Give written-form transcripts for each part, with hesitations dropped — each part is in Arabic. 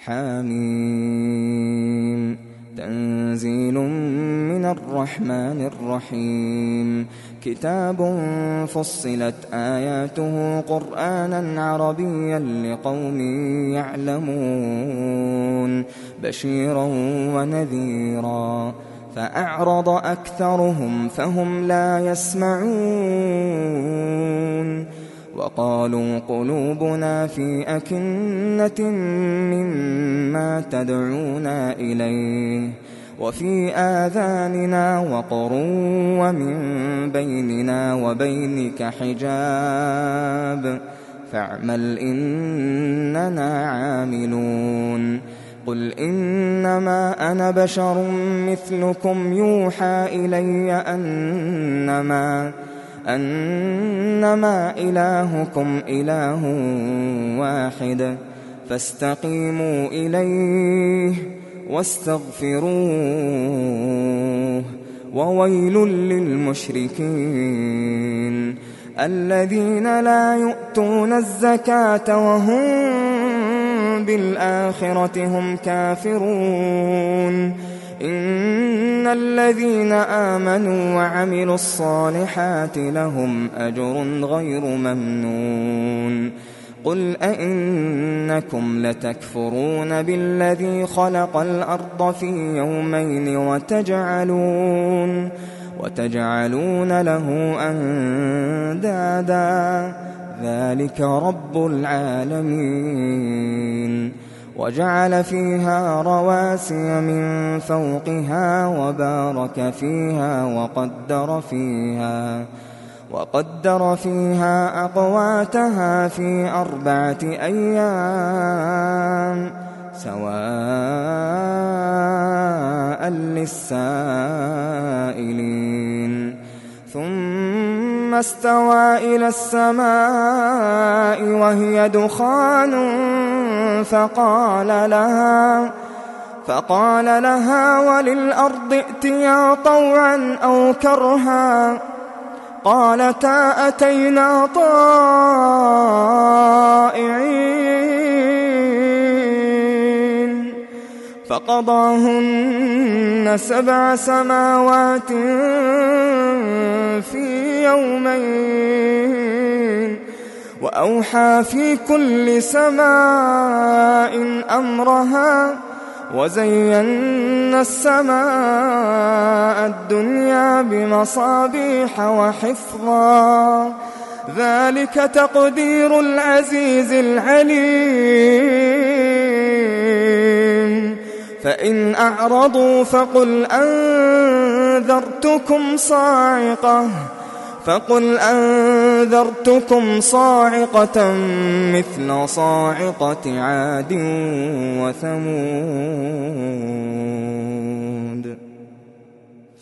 حميم تنزيل من الرحمن الرحيم كتاب فصلت آياته قرآنا عربيا لقوم يعلمون بشيرا ونذيرا فأعرض أكثرهم فهم لا يسمعون وقالوا قلوبنا في أكنة مما تدعونا إليه وفي آذاننا وقر ومن بيننا وبينك حجاب فاعمل إننا عاملون قل إنما أنا بشر مثلكم يوحى إلي أنما إلهكم إله واحد فاستقيموا إليه واستغفروه وويل للمشركين الذين لا يؤتون الزكاة وهم بالآخرة هم كافرون إن الذين آمنوا وعملوا الصالحات لهم أجر غير ممنون قل أئنكم لتكفرون بالذي خلق الأرض في يومين وتجعلون له أندادا ذلك رب العالمين وجعل فيها رواسي من فوقها وبارك فيها وقدر فيها أقواتها في 4 أيام سواء للسائلين ثم استوى إلى السماء وهي دخان فقال لها وللأرض ائتيا طوعا أو كرها قالتا أتينا طائعين فقضاهن 7 سماوات في يومين وأوحى في كل سماء أمرها وزينا السماء الدنيا بمصابيح وحفظا ذلك تقدير العزيز العليم فإن أعرضوا فقل أنذرتكم صاعقة مثل صاعقة عاد وثمود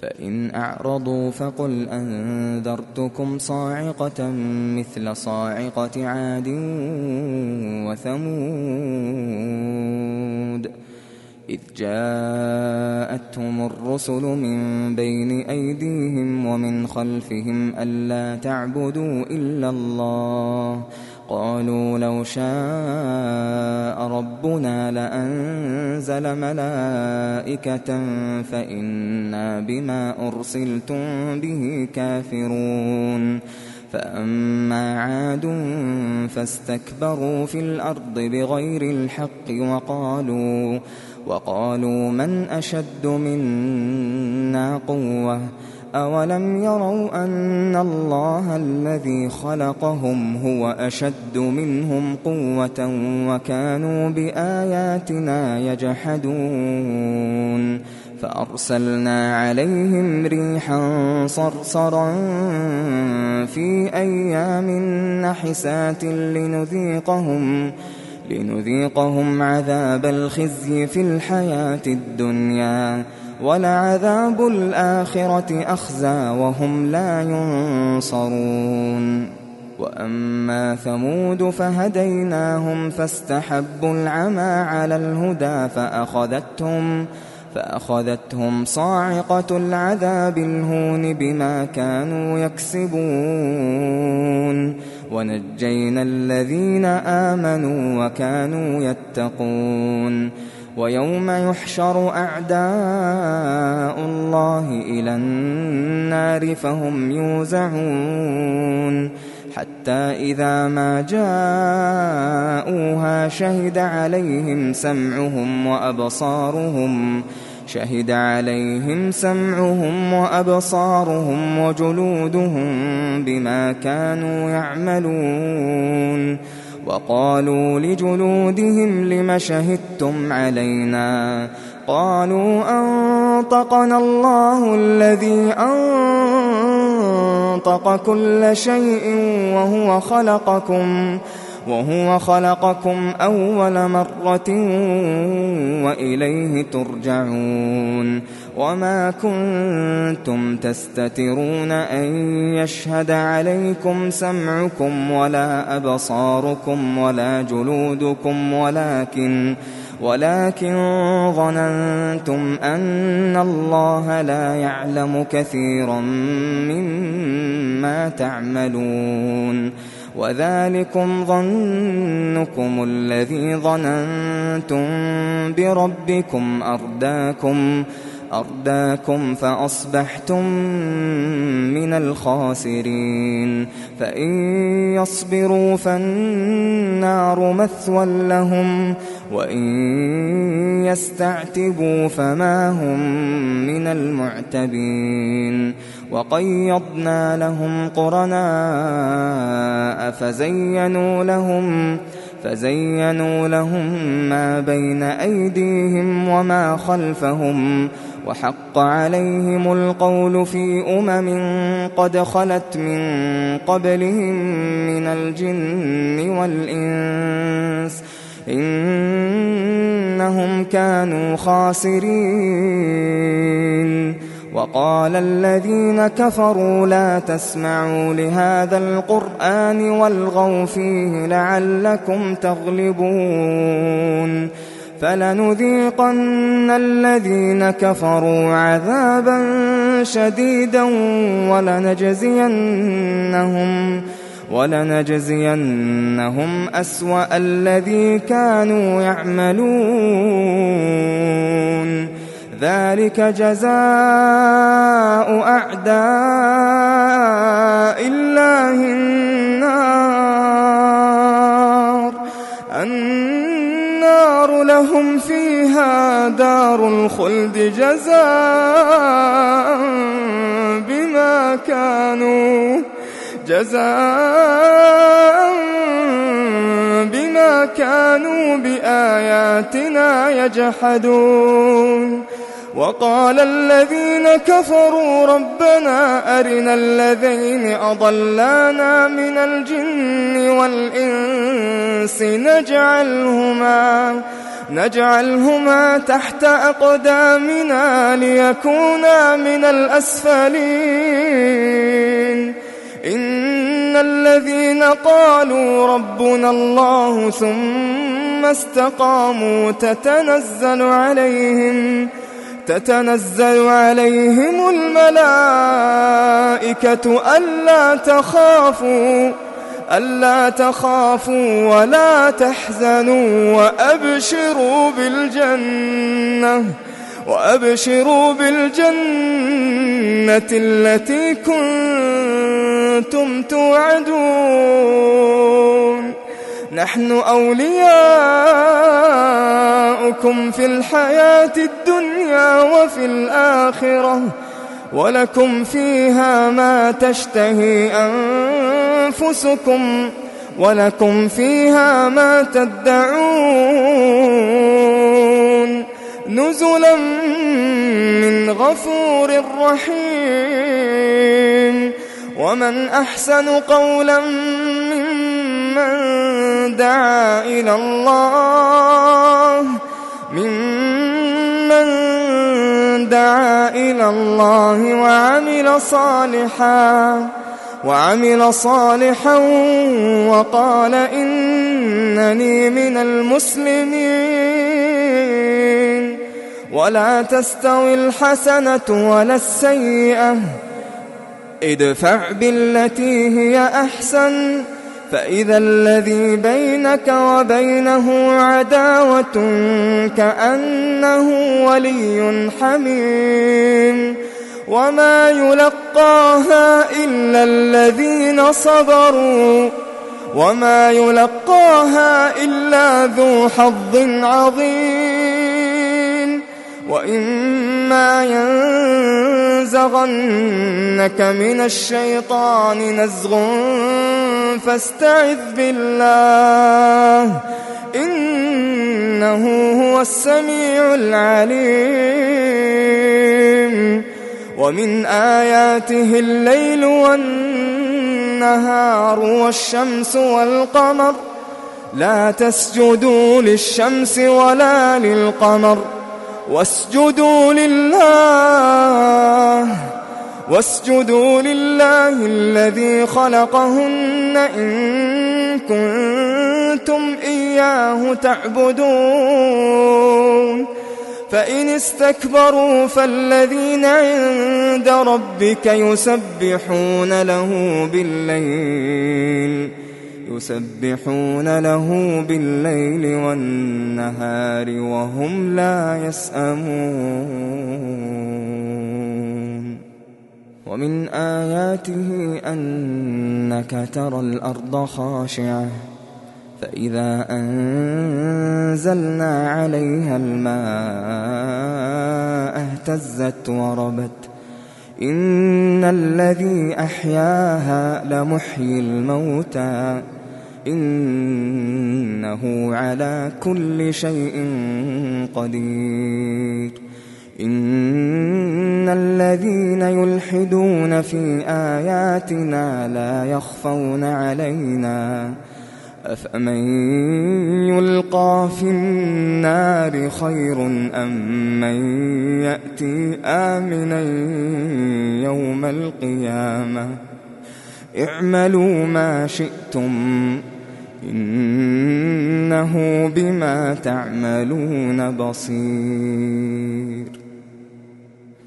فإن أعرضوا فقل أنذرتكم صاعقة مثل صاعقة عاد وثمود إذ جاءتهم الرسل من بين أيديهم ومن خلفهم ألا تعبدوا إلا الله قالوا لو شاء ربنا لأنزل ملائكة فإنا بما أرسلتم به كافرون فأما عاد فاستكبروا في الأرض بغير الحق وقالوا من أشد منا قوة أولم يروا أن الله الذي خلقهم هو أشد منهم قوة وكانوا بآياتنا يجحدون فأرسلنا عليهم ريحا صرصرا في أيام نحسات لنذيقهم عذاب الخزي في الحياة الدنيا ولعذاب الآخرة أخزى وهم لا ينصرون وأما ثمود فهديناهم فاستحبوا العمى على الهدى فأخذتهم صاعقة العذاب الهون بما كانوا يكسبون ونجينا الذين آمنوا وكانوا يتقون ويوم يحشر أعداء الله إلى النار فهم يوزعون حتى إذا ما جاءوها شهد عليهم سمعهم وأبصارهم وجلودهم بما كانوا يعملون وقالوا لجلودهم لم شهدتم علينا قالوا أنطقنا الله الذي أنطق كل شيء وهو خلقكم أول مرة وإليه ترجعون وما كنتم تستترون أن يشهد عليكم سمعكم ولا أبصاركم ولا جلودكم ولكن ظننتم أن الله لا يعلم كثيرا مما تعملون وذلكم ظنكم الذي ظننتم بربكم أرداكم فأصبحتم من الخاسرين فإن يصبروا فالنار مثوى لهم وإن يستعتبوا فما هم من المعتبين وقيضنا لهم قرناء فزينوا لهم ما بين أيديهم وما خلفهم وحق عليهم القول في قد خلت من قبلهم من الجن والإنس إنهم كانوا خاسرين وقال الذين كفروا لا تسمعوا لهذا القرآن والغوا فيه لعلكم تغلبون فلنذيقن الذين كفروا عذابا شديدا ولنجزينهم أسوأ الذي كانوا يعملون ذلك جزاء أعداء الله النار لهم فيها دار الخلد جزاء بما كانوا بآياتنا يجحدون وقال الذين كفروا ربنا أرنا الذين أضلانا من الجن والإنس نجعلهما تحت أقدامنا ليكونا من الأسفلين إن الذين قالوا ربنا الله ثم استقاموا تتنزل عليهم الملائكة ألا تخافوا ولا تحزنوا وأبشروا بالجنة التي كنتم توعدون نحن أولياؤكم في الحياة الدنيا وفي الآخرة ولكم فيها ما تشتهي أنفسكم ولكم فيها ما تدعون نزلا من غفور رحيم ومن أحسن قولا ممن دعا إلى الله وعمل صالحا وقال إنني من المسلمين ولا تستوي الحسنة ولا السيئة ادفع بالتي هي أحسن فإذا الذي بينك وبينه عداوة كأنه ولي حميم وما يلقاها إلا الذين صبروا وما يلقاها إلا ذو حظ عظيم وإما ينزغنك من الشيطان نزغ فاستعذ بالله إنه هو السميع العليم ومن آياته الليل والنهار والشمس والقمر لا تسجدوا للشمس ولا للقمر واسجدوا لله الذي خلقهن إن كنتم إياه تعبدون فإن استكبروا فالذين عند ربك يسبحون له بالليل والنهار وهم لا يسأمون ومن آياته أنك ترى الأرض خاشعة فإذا أنزلنا عليها الماء اهتزت وربت إن الذي أحياها لمحيي الموتى إنه على كل شيء قدير إن الذين يلحدون في آياتنا لا يخفون علينا أفمن يلقى في النار خير أم من يأتي آمنا يوم القيامة اعملوا ما شئتم إنه بما تعملون بصير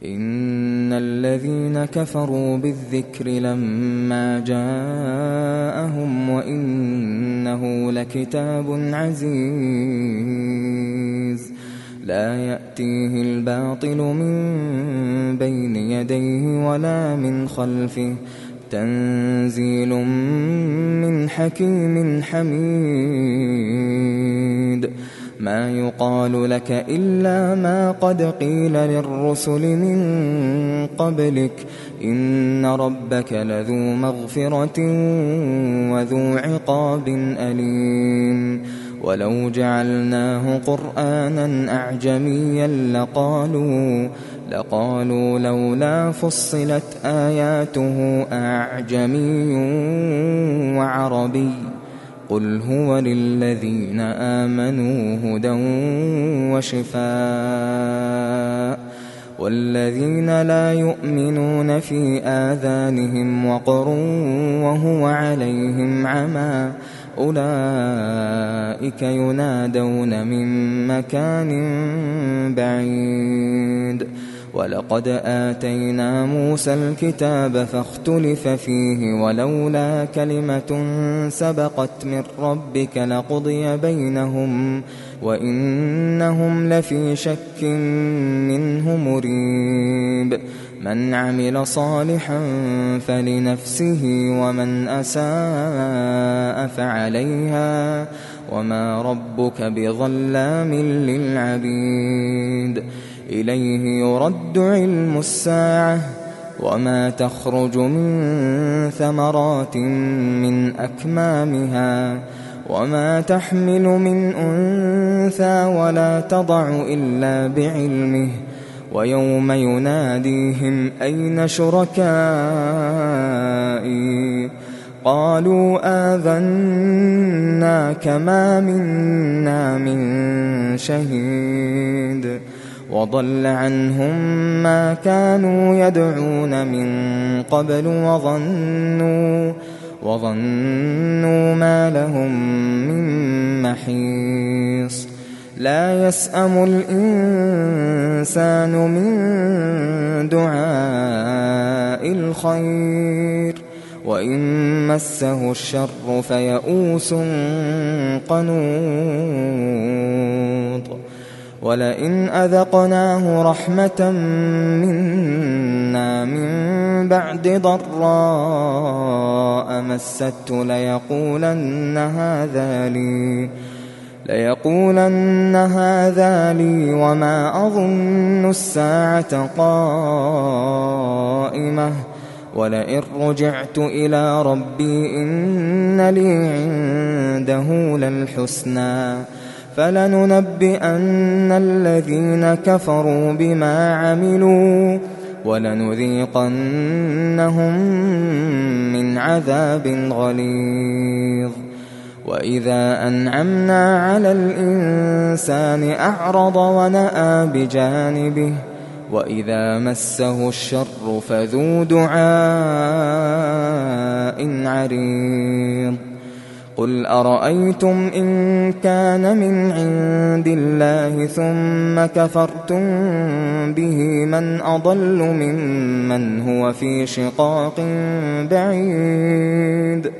إن الذين كفروا بالذكر لما جاءهم وإنه لكتاب عزيز لا يأتيه الباطل من بين يديه ولا من خلفه تنزيل من حكيم حميد ما يقال لك إلا ما قد قيل للرسل من قبلك إن ربك لذو مغفرة وذو عقاب أليم ولو جعلناه قرآنا أعجميا لقالوا لولا فصلت آياته أعجمي وعربي قل هو للذين آمنوا هدى وشفاء والذين لا يؤمنون في آذانهم وقر وهو عليهم عمى أولئك ينادون من مكان بعيد ولقد آتينا موسى الكتاب فاختلف فيه ولولا كلمة سبقت من ربك لقضي بينهم وإنهم لفي شك منه مريب من عمل صالحا فلنفسه ومن أساء فعليها وما ربك بظلام للعبيد إليه يرد علم الساعة وما تخرج من ثمرات من أكمامها وما تحمل من أنثى ولا تضع إلا بعلمه ويوم يناديهم أين شركائي قالوا آذناك ما منا من شهيد وضل عنهم ما كانوا يدعون من قبل وظنوا ما لهم من محيص لا يسأم الإنسان من دعاء الخير وإن مسه الشر فيئوس قنوط ولئن أذقناه رحمة منا من بعد ضراء مسته ليقولن هذا لي وما أظن الساعة قائمة ولئن رجعت إلى ربي إن لي عنده للحسنى فلننبئن الذين كفروا بما عملوا ولنذيقنهم من عذاب غليظ وإذا أنعمنا على الإنسان أعرض ونأى بجانبه وإذا مسه الشر فذو دعاء عريض قل أرأيتم إن كان من عند الله ثم كفرتم به من أضل ممن هو في شقاق بعيد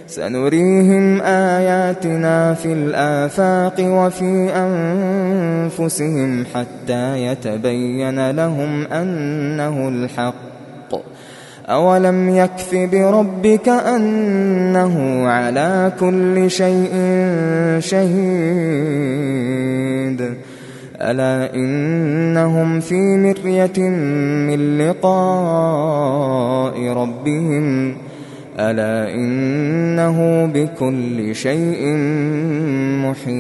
سنريهم آياتنا في الآفاق وفي أنفسهم حتى يتبين لهم أنه الحق أولم يكف بربك أنه على كل شيء شهيد ألا إنهم في مرية من لقاء ربهم ألا إنه بكل شيء محيط